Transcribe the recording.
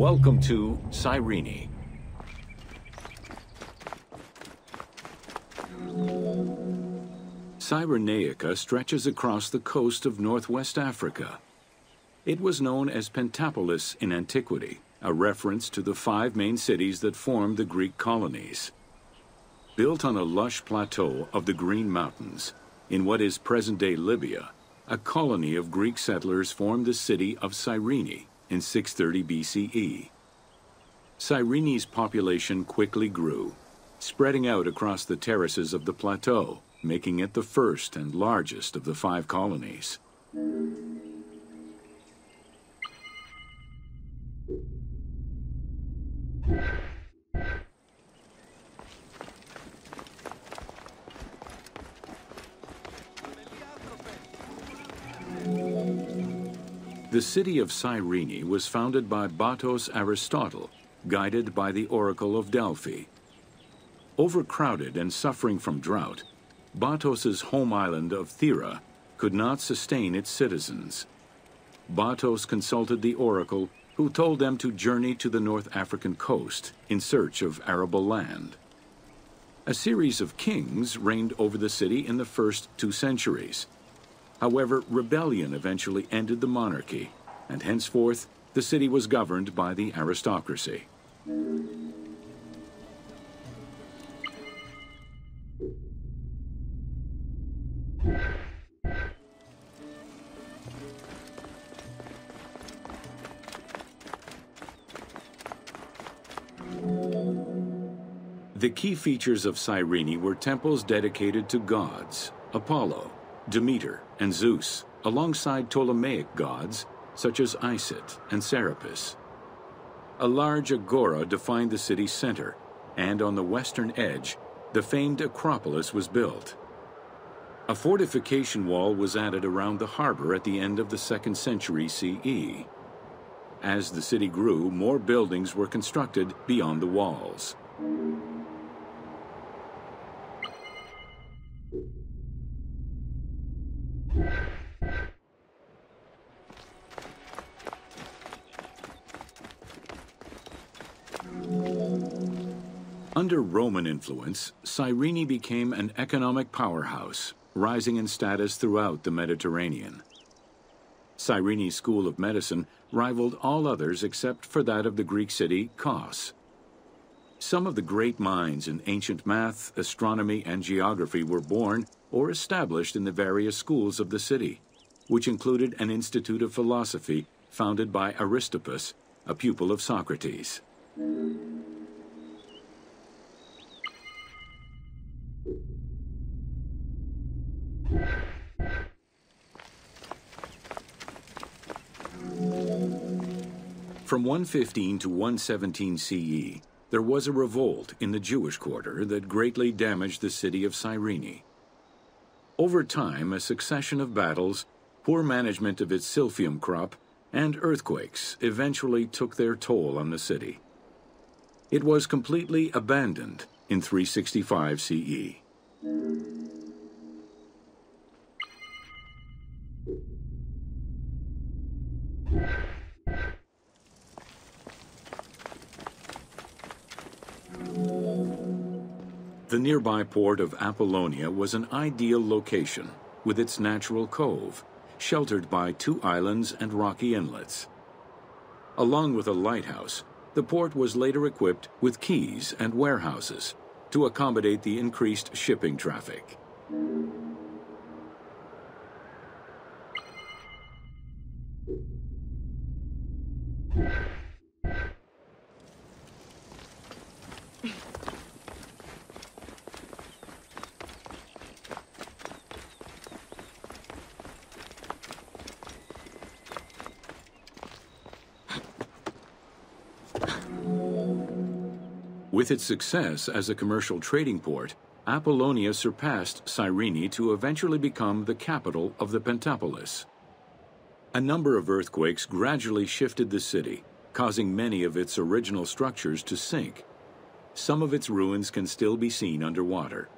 Welcome to Cyrene. Cyrenaica stretches across the coast of northwest Africa. It was known as Pentapolis in antiquity, a reference to the 5 main cities that formed the Greek colonies. Built on a lush plateau of the Green Mountains, in what is present-day Libya, a colony of Greek settlers formed the city of Cyrene in 630 BCE. Cyrene's population quickly grew, spreading out across the terraces of the plateau, making it the first and largest of the 5 colonies. The city of Cyrene was founded by Batos Aristotle, guided by the Oracle of Delphi. Overcrowded and suffering from drought, Batos's home island of Thera could not sustain its citizens. Batos consulted the oracle, who told them to journey to the North African coast in search of arable land. A series of kings reigned over the city in the first 2 centuries. However, rebellion eventually ended the monarchy, and henceforth the city was governed by the aristocracy. The key features of Cyrene were temples dedicated to gods, Apollo, Demeter, and Zeus, alongside Ptolemaic gods such as Isis and Serapis. A large agora defined the city's center, and on the western edge, the famed Acropolis was built. A fortification wall was added around the harbor at the end of the 2nd century CE. As the city grew, more buildings were constructed beyond the walls. Under Roman influence, Cyrene became an economic powerhouse, rising in status throughout the Mediterranean. Cyrene's school of medicine rivaled all others except for that of the Greek city Kos. Some of the great minds in ancient math, astronomy, and geography were born or established in the various schools of the city, which included an institute of philosophy founded by Aristippus, a pupil of Socrates. From 115 to 117 CE, there was a revolt in the Jewish quarter that greatly damaged the city of Cyrene. Over time, a succession of battles, poor management of its silphium crop, and earthquakes eventually took their toll on the city. It was completely abandoned in 365 CE. The nearby port of Apollonia was an ideal location, with its natural cove, sheltered by 2 islands and rocky inlets. Along with a lighthouse, the port was later equipped with quays and warehouses to accommodate the increased shipping traffic. With its success as a commercial trading port, Apollonia surpassed Cyrene to eventually become the capital of the Pentapolis. A number of earthquakes gradually shifted the city, causing many of its original structures to sink. Some of its ruins can still be seen underwater.